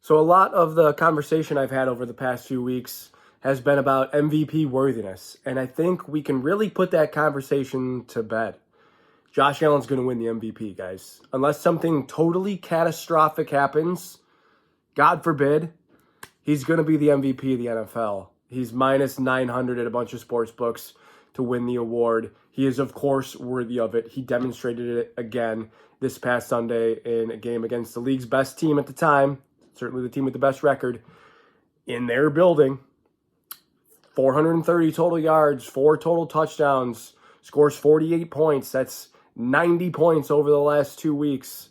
So a lot of the conversation I've had over the past few weeks has been about MVP worthiness, and I think we can really put that conversation to bed. Josh Allen's going to win the MVP, guys. Unless something totally catastrophic happens, God forbid, he's going to be the MVP of the NFL. He's minus 900 at a bunch of sports books to win the award. He is, of course, worthy of it. He demonstrated it again this past Sunday in a game against the league's best team at the time, certainly the team with the best record, in their building. 430 total yards, 4 total touchdowns, scores 48 points. That's 90 points over the last 2 weeks.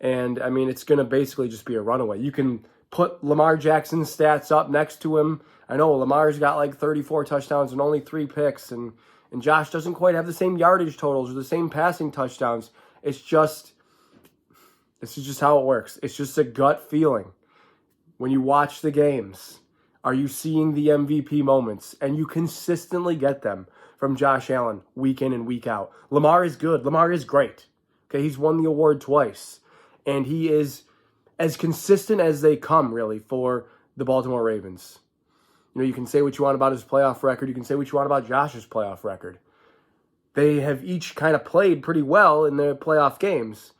And, I mean, it's going to basically just be a runaway. You can put Lamar Jackson's stats up next to him. I know Lamar's got like 34 touchdowns and only 3 picks, and Josh doesn't quite have the same yardage totals or the same passing touchdowns. This is just how it works. It's just a gut feeling. When you watch the games, are you seeing the MVP moments? And you consistently get them from Josh Allen week in and week out. Lamar is good. Lamar is great. Okay, he's won the award twice. And he is as consistent as they come, really, for the Baltimore Ravens. You know, you can say what you want about his playoff record. You can say what you want about Josh's playoff record. They have each kind of played pretty well in their playoff games,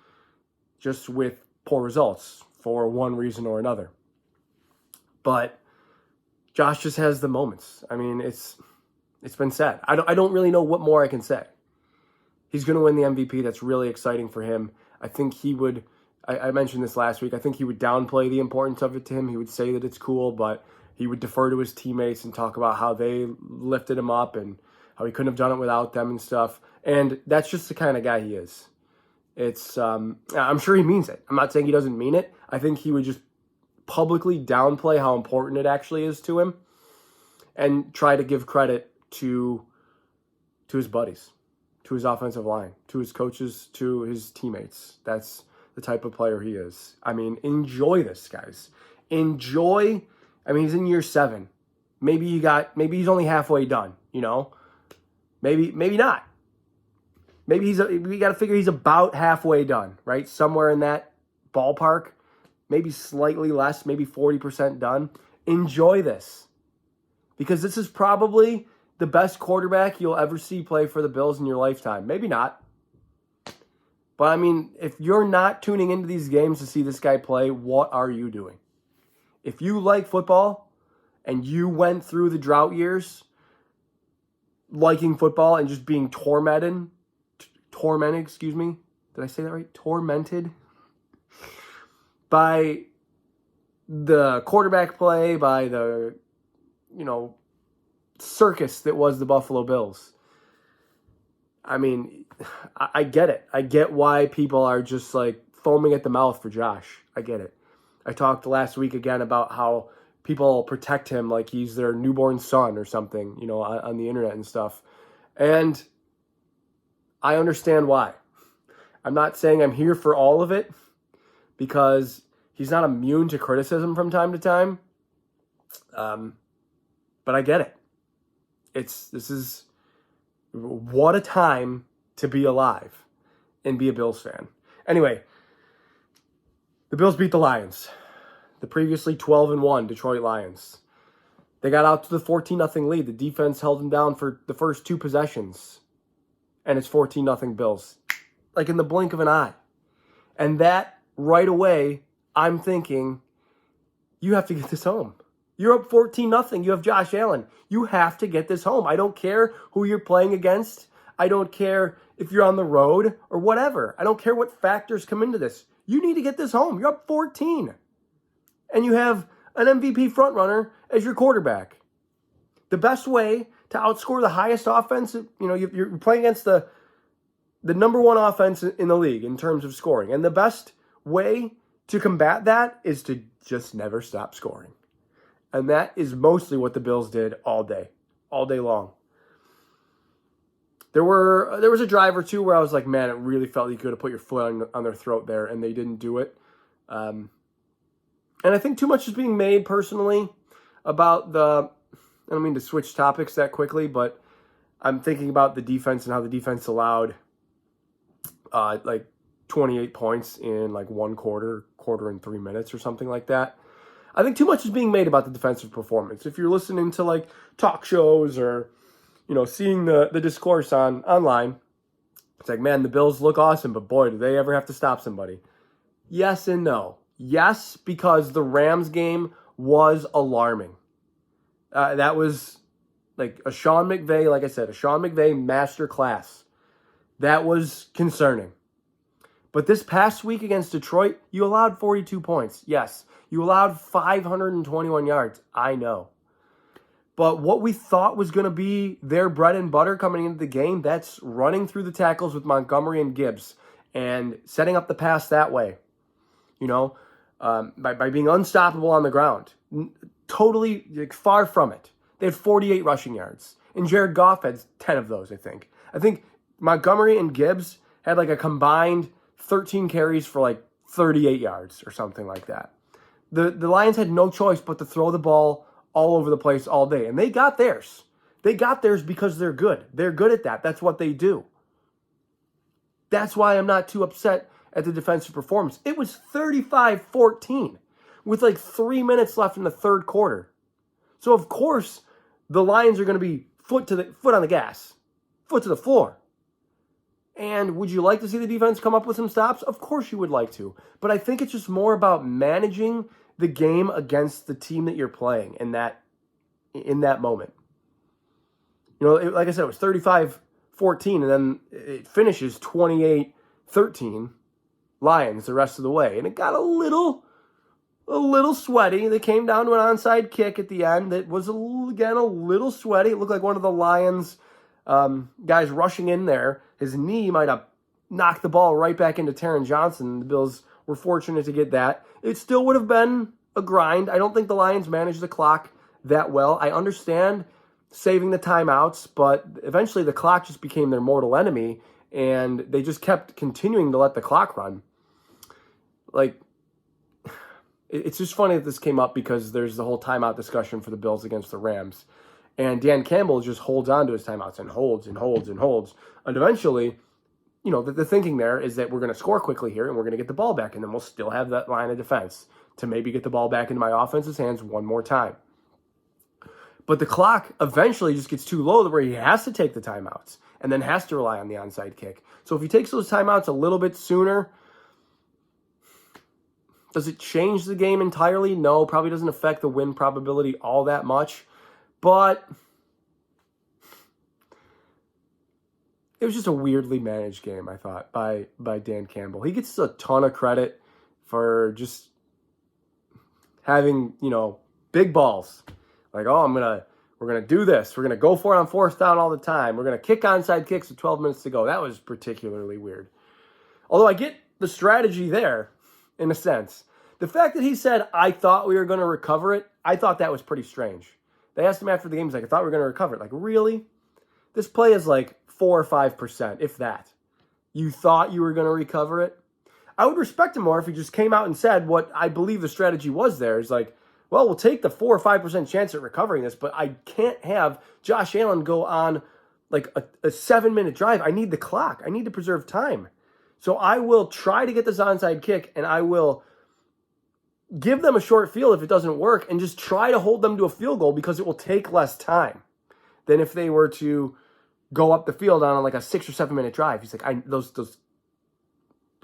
just with poor results for one reason or another. But Josh just has the moments. I mean, it's been said. I don't really know what more I can say. He's going to win the MVP. That's really exciting for him. I think he would, I mentioned this last week, I think he would downplay the importance of it to him. He would say that it's cool, but he would defer to his teammates and talk about how they lifted him up and how he couldn't have done it without them and stuff. And that's just the kind of guy he is. I'm sure he means it. I'm not saying he doesn't mean it. I think he would just publicly downplay how important it actually is to him and try to give credit to his buddies, to his offensive line, to his coaches, to his teammates. That's the type of player he is. I mean, enjoy this, guys. Enjoy. I mean, he's in year 7. Maybe he's only halfway done, you know? Maybe not. Maybe we got to figure he's about halfway done, right? Somewhere in that ballpark. Maybe slightly less, maybe 40% done. Enjoy this. Because this is probably the best quarterback you'll ever see play for the Bills in your lifetime. Maybe not. But, I mean, if you're not tuning into these games to see this guy play, what are you doing? If you like football and you went through the drought years liking football and just being tormented, did I say that right? Tormented by the quarterback play, by the, circus that was the Buffalo Bills. I mean, I get it. I get why people are just like foaming at the mouth for Josh. I get it. I talked last week again about how people protect him like he's their newborn son or something, on the internet and stuff. And I understand why. I'm not saying I'm here for all of it because he's not immune to criticism from time to time. But I get it. What a time to be alive and be a Bills fan. Anyway, the Bills beat the Lions, the previously 12-1 Detroit Lions. They got out to the 14-0 lead. The defense held them down for the first 2 possessions. And it's 14-0 Bills. Like in the blink of an eye. And that, right away, I'm thinking, you have to get this home. You're up 14-0. You have Josh Allen. You have to get this home. I don't care who you're playing against. I don't care if you're on the road or whatever. I don't care what factors come into this. You need to get this home. You're up 14. And you have an MVP frontrunner as your quarterback. The best way to outscore the highest offense, you're playing against the number 1 offense in the league in terms of scoring. And the best way to combat that is to just never stop scoring. And that is mostly what the Bills did all day long. There was a drive or two where I was like, man, it really felt like you could have put your foot on their throat there, and they didn't do it. And I think too much is being made personally about I don't mean to switch topics that quickly, but I'm thinking about the defense and how the defense allowed 28 points in like one quarter and 3 minutes or something like that. I think too much is being made about the defensive performance. If you're listening to like talk shows or, seeing the discourse online, it's like, man, the Bills look awesome, but boy, do they ever have to stop somebody. Yes and no. Yes, because the Rams game was alarming. That was like a Sean McVay, like I said, a Sean McVay masterclass. That was concerning. But this past week against Detroit, you allowed 42 points. Yes. You allowed 521 yards. I know. But what we thought was going to be their bread and butter coming into the game, that's running through the tackles with Montgomery and Gibbs and setting up the pass that way. By being unstoppable on the ground. Totally far from it. They had 48 rushing yards. And Jared Goff had 10 of those, I think. I think Montgomery and Gibbs had like a combined 13 carries for like 38 yards or something like that. The Lions had no choice but to throw the ball all over the place all day. And they got theirs. They got theirs because they're good. They're good at that. That's what they do. That's why I'm not too upset at the defensive performance. It was 35-14 with like 3 minutes left in the third quarter. So, of course, the Lions are going to be foot on the gas, foot to the floor. And would you like to see the defense come up with some stops? Of course you would like to. But I think it's just more about managing the game against the team that you're playing in that moment. Like I said, it was 35-14, and then it finishes 28-13 Lions the rest of the way. And it got a little sweaty. They came down to an onside kick at the end that was, again, a little sweaty. It looked like one of the Lions guys rushing in there. His knee might have knocked the ball right back into Taron Johnson. The Bills were fortunate to get that. It still would have been a grind. I don't think the Lions managed the clock that well. I understand saving the timeouts, but eventually the clock just became their mortal enemy, and they just kept continuing to let the clock run. Like, it's just funny that this came up because there's the whole timeout discussion for the Bills against the Rams. And Dan Campbell just holds on to his timeouts and holds and holds and holds. And eventually, the thinking there is that we're going to score quickly here and we're going to get the ball back, and then we'll still have that line of defense to maybe get the ball back into my offense's hands one more time. But the clock eventually just gets too low where he has to take the timeouts and then has to rely on the onside kick. So if he takes those timeouts a little bit sooner, does it change the game entirely? No, probably doesn't affect the win probability all that much. But it was just a weirdly managed game, I thought, by Dan Campbell. He gets a ton of credit for just having, big balls. Like, we're gonna do this. We're gonna go for it on fourth down all the time. We're gonna kick onside kicks with 12 minutes to go. That was particularly weird. Although I get the strategy there, in a sense. The fact that he said, I thought we were going to recover it, I thought that was pretty strange. They asked him after the game, he's like, I thought we were going to recover it. Like, really? This play is like 4 or 5%, if that. You thought you were going to recover it? I would respect him more if he just came out and said what I believe the strategy was there. It's like, well, we'll take the 4 or 5% chance at recovering this, but I can't have Josh Allen go on like a 7-minute drive. I need the clock. I need to preserve time. So I will try to get this onside kick, and I will give them a short field if it doesn't work, and just try to hold them to a field goal because it will take less time than if they were to go up the field on like a 6 or 7 minute drive. He's like, those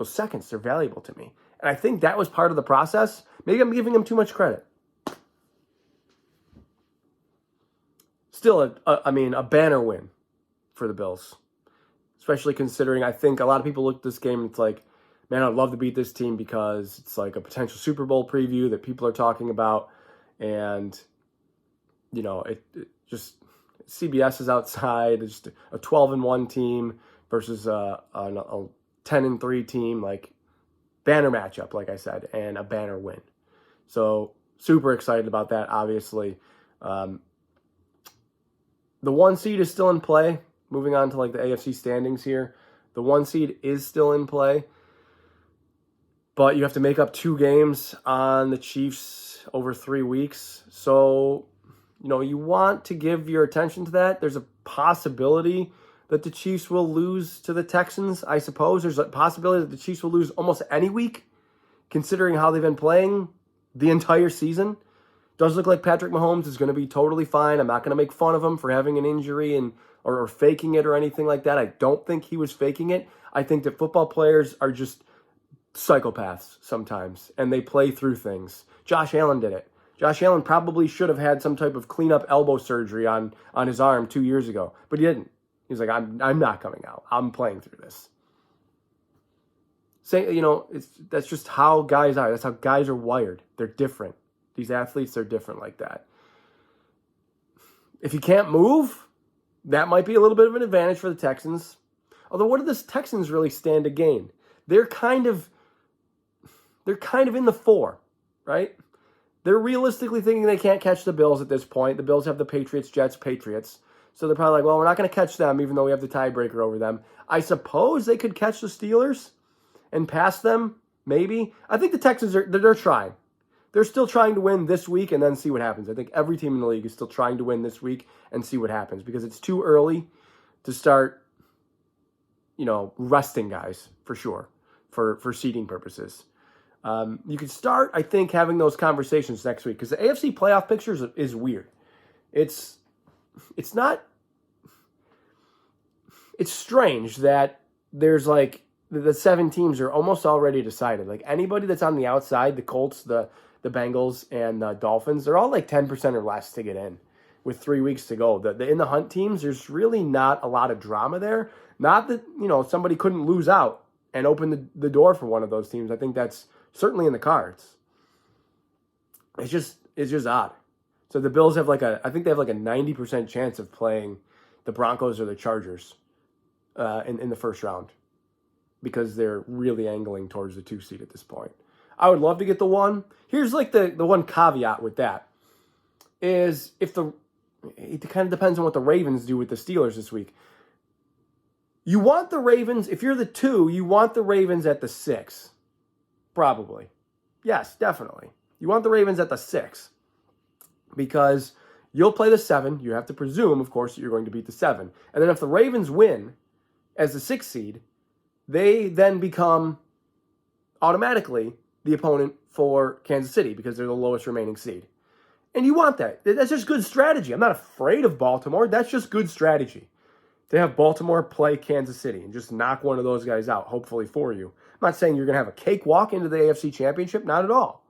seconds, they're valuable to me. And I think that was part of the process. Maybe I'm giving him too much credit. Still, a banner win for the Bills. Especially considering I think a lot of people look at this game and it's like, man, I'd love to beat this team because it's like a potential Super Bowl preview that people are talking about. And, it just, CBS is outside. It's just a 12-1 team versus a 10-3 team, like banner matchup, like I said, and a banner win. So super excited about that, obviously. The 1 seed is still in play. Moving on to like the AFC standings here. The 1 seed is still in play. But you have to make up 2 games on the Chiefs over 3 weeks. So, you want to give your attention to that. There's a possibility that the Chiefs will lose to the Texans, I suppose. There's a possibility that the Chiefs will lose almost any week, considering how they've been playing the entire season. Does look like Patrick Mahomes is going to be totally fine. I'm not going to make fun of him for having an injury or faking it or anything like that. I don't think he was faking it. I think that football players are just psychopaths sometimes, and they play through things. Josh Allen did it. Josh Allen probably should have had some type of cleanup elbow surgery on his arm 2 years ago, but he didn't. He's like, I'm not coming out. I'm playing through this. That's just how guys are. That's how guys are wired. They're different. These athletes are different like that. If you can't move, that might be a little bit of an advantage for the Texans. Although, what do the Texans really stand to gain? They're kind of in the 4, right? They're realistically thinking they can't catch the Bills at this point. The Bills have the Patriots, Jets, Patriots. So they're probably like, well, we're not going to catch them even though we have the tiebreaker over them. I suppose they could catch the Steelers and pass them, maybe. I think the Texans they're trying. They're still trying to win this week and then see what happens. I think every team in the league is still trying to win this week and see what happens because it's too early to start, resting guys for sure for seeding purposes. You could start, I think, having those conversations next week because the AFC playoff picture is weird. It's strange that there's like the 7 teams are almost already decided. Like anybody that's on the outside, the Colts, the Bengals, and the Dolphins, they're all like 10% or less to get in with 3 weeks to go. The in the hunt teams, there's really not a lot of drama there. Not that, somebody couldn't lose out and open the door for one of those teams. I think that's certainly in the cards. It's just odd. So the Bills have I think they have like a 90% chance of playing the Broncos or the Chargers in the first round because they're really angling towards the 2 seed at this point. I would love to get the 1. Here's like the one caveat with that is it kind of depends on what the Ravens do with the Steelers this week. You want the Ravens, if you're the 2, you want the Ravens at the 6. Probably. Yes, definitely. You want the Ravens at the 6 because you'll play the 7. You have to presume, of course, that you're going to beat the 7. And then if the Ravens win as the 6 seed, they then become automatically the opponent for Kansas City because they're the lowest remaining seed. And you want that. That's just good strategy. I'm not afraid of Baltimore. That's just good strategy to have Baltimore play Kansas City and just knock one of those guys out, hopefully for you. I'm not saying you're going to have a cakewalk into the AFC Championship. Not at all.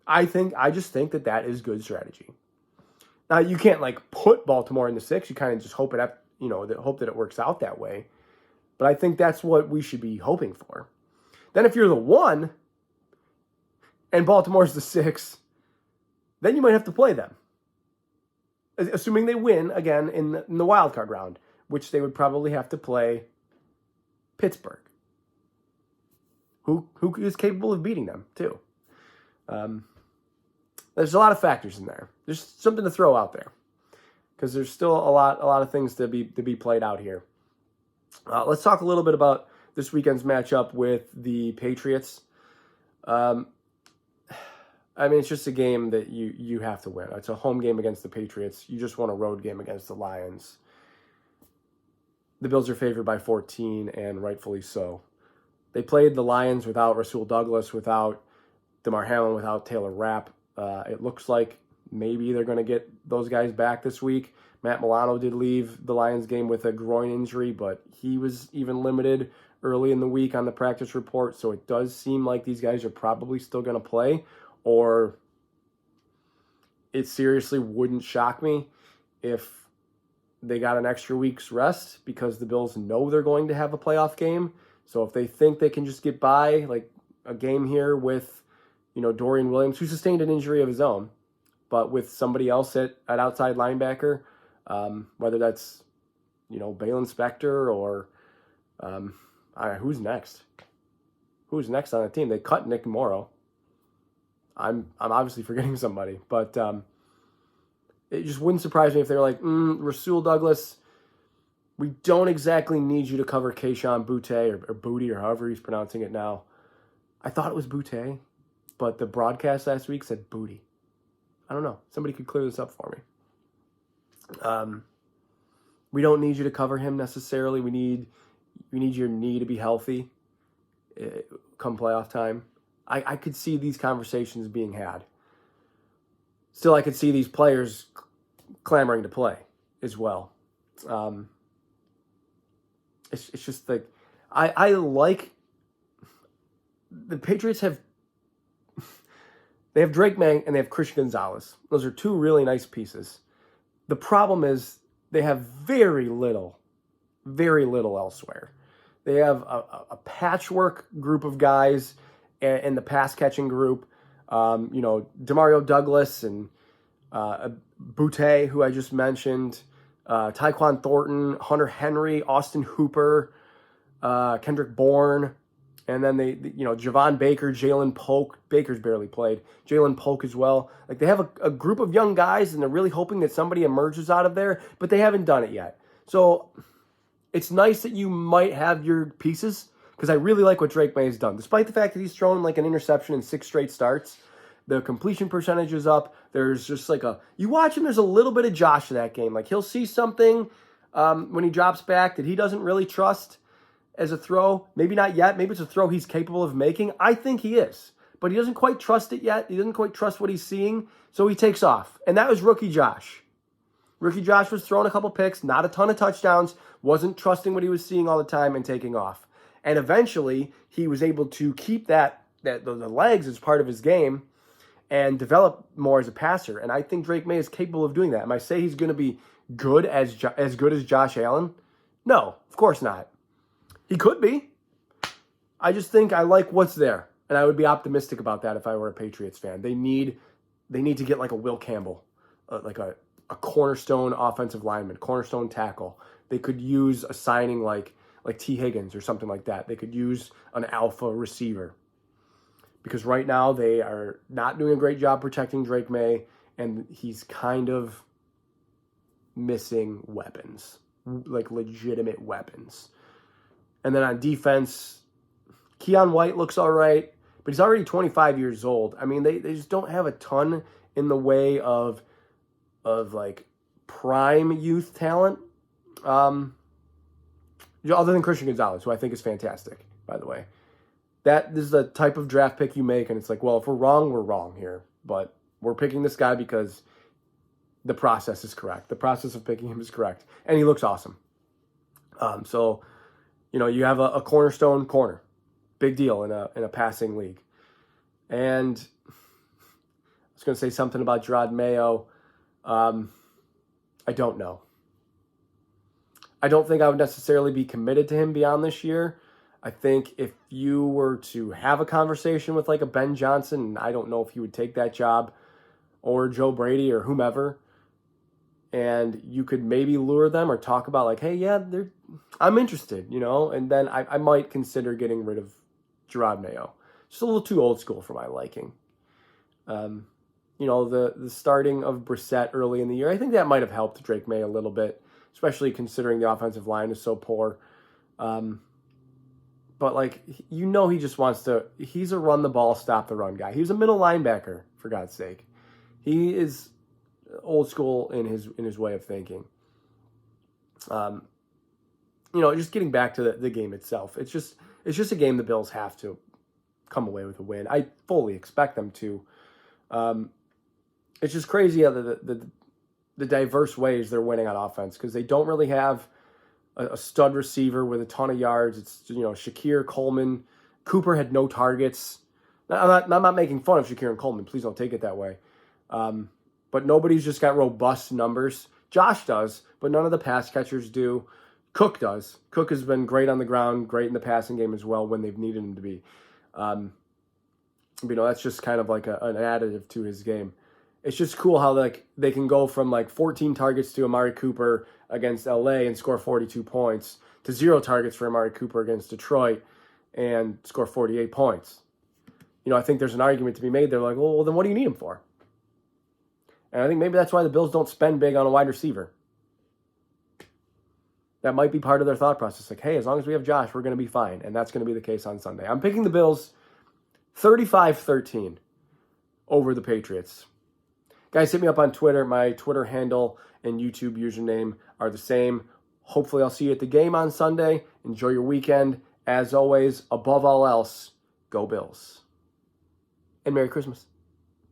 I just think that is good strategy. Now, you can't put Baltimore in the 6. You kind of just hope hope that it works out that way. But I think that's what we should be hoping for. Then if you're the 1 and Baltimore's the 6, then you might have to play them. Assuming they win again in the wild card round, which they would probably have to play Pittsburgh, who is capable of beating them too. There's a lot of factors in there. There's something to throw out there because there's still a lot of things to be played out here. Let's talk a little bit about this weekend's matchup with the Patriots. It's just a game that you have to win. It's a home game against the Patriots. You just won a road game against the Lions. The Bills are favored by 14, and rightfully so. They played the Lions without Rasul Douglas, without DeMar Hamlin, without Taylor Rapp. It looks like maybe they're going to get those guys back this week. Matt Milano did leave the Lions game with a groin injury, but he was even limited early in the week on the practice report, so it does seem like these guys are probably still going to play, or it seriously wouldn't shock me if they got an extra week's rest because the Bills know they're going to have a playoff game. So if they think they can just get by like a game here with, Dorian Williams, who sustained an injury of his own, but with somebody else at outside linebacker, whether that's, Balen Spector or who's next? Who's next on the team? They cut Nick Morrow. I'm obviously forgetting somebody, but it just wouldn't surprise me if they were like, Rasul Douglas, we don't exactly need you to cover Kayshon Boutte or Booty or however he's pronouncing it now. I thought it was Boutte, but the broadcast last week said Booty. I don't know. Somebody could clear this up for me. We don't need you to cover him necessarily. We need your knee to be healthy come playoff time. I could see these conversations being had. still I could see these players clamoring to play as well. It's just like I like the Patriots have Drake May and they have Christian Gonzalez. Those are two really nice pieces. The problem is they have very little elsewhere. They have a patchwork group of guys in the pass catching group. Demario Douglas and Boutte, who I just mentioned, Tyquan Thornton, Hunter Henry, Austin Hooper, Kendrick Bourne, and then Javon Baker, Jalen Polk. Baker's barely played. Jalen Polk as well. Like, they have a group of young guys, and they're really hoping that somebody emerges out of there, but they haven't done it yet. So it's nice that you might have your pieces, because I really like what Drake May has done. Despite the fact that he's thrown like an interception in 6 straight starts, the completion percentage is up. There's just like you watch him, there's a little bit of Josh in that game. Like, he'll see something when he drops back that he doesn't really trust as a throw. Maybe not yet. Maybe it's a throw he's capable of making. I think he is. But he doesn't quite trust it yet. He doesn't quite trust what he's seeing. So he takes off. And that was rookie Josh. Rookie Josh was throwing a couple picks, not a ton of touchdowns, wasn't trusting what he was seeing all the time and taking off. And eventually, he was able to keep the legs as part of his game and develop more as a passer. And I think Drake May is capable of doing that. Am I say he's going to be good as good as Josh Allen? No, of course not. He could be. I just think I like what's there. And I would be optimistic about that if I were a Patriots fan. They need to get like a Will Campbell, like a cornerstone offensive lineman, cornerstone tackle. They could use a signing like T. Higgins or something like that. They could use an alpha receiver. Because right now they are not doing a great job protecting Drake May, and he's kind of missing weapons, like legitimate weapons. And then on defense, Keon White looks all right, but he's already 25 years old. I mean, they just don't have a ton in the way of like prime youth talent, other than Christian Gonzalez, who I think is fantastic, by the way. This is the type of draft pick you make, and it's like, well, if we're wrong here. But we're picking this guy because the process is correct. The process of picking him is correct, and he looks awesome. So, you have a cornerstone corner. Big deal in a passing league. And I was going to say something about Gerard Mayo. I don't know. I don't think I would necessarily be committed to him beyond this year. I think if you were to have a conversation with like a Ben Johnson, I don't know if he would take that job, or Joe Brady or whomever, and you could maybe lure them or talk about like, hey, yeah, I'm interested, and then I might consider getting rid of Gerard Mayo. Just a little too old school for my liking. The starting of Brissett early in the year, I think that might have helped Drake May a little bit, especially considering the offensive line is so poor. But he just wants to, he's a run the ball, stop the run guy. He's a middle linebacker, for God's sake. He is old school in his way of thinking. Just getting back to the game itself. It's just a game the Bills have to come away with a win. I fully expect them to. It's just crazy how the diverse ways they're winning on offense, because they don't really have a stud receiver with a ton of yards. It's Shakir, Coleman. Cooper had no targets. I'm not making fun of Shakir and Coleman. Please don't take it that way. But nobody's just got robust numbers. Josh does, but none of the pass catchers do. Cook does. Cook has been great on the ground, great in the passing game as well when they've needed him to be. That's just kind of like an additive to his game. It's just cool how they can go from 14 targets to Amari Cooper against LA and score 42 points to 0 targets for Amari Cooper against Detroit and score 48 points. I think there's an argument to be made. They're like, well, then what do you need him for? And I think maybe that's why the Bills don't spend big on a wide receiver. That might be part of their thought process. Like, hey, as long as we have Josh, we're going to be fine. And that's going to be the case on Sunday. I'm picking the Bills 35-13 over the Patriots. Guys, hit me up on Twitter. My Twitter handle and YouTube username are the same. Hopefully I'll see you at the game on Sunday. Enjoy your weekend. As always, above all else, go Bills. And Merry Christmas.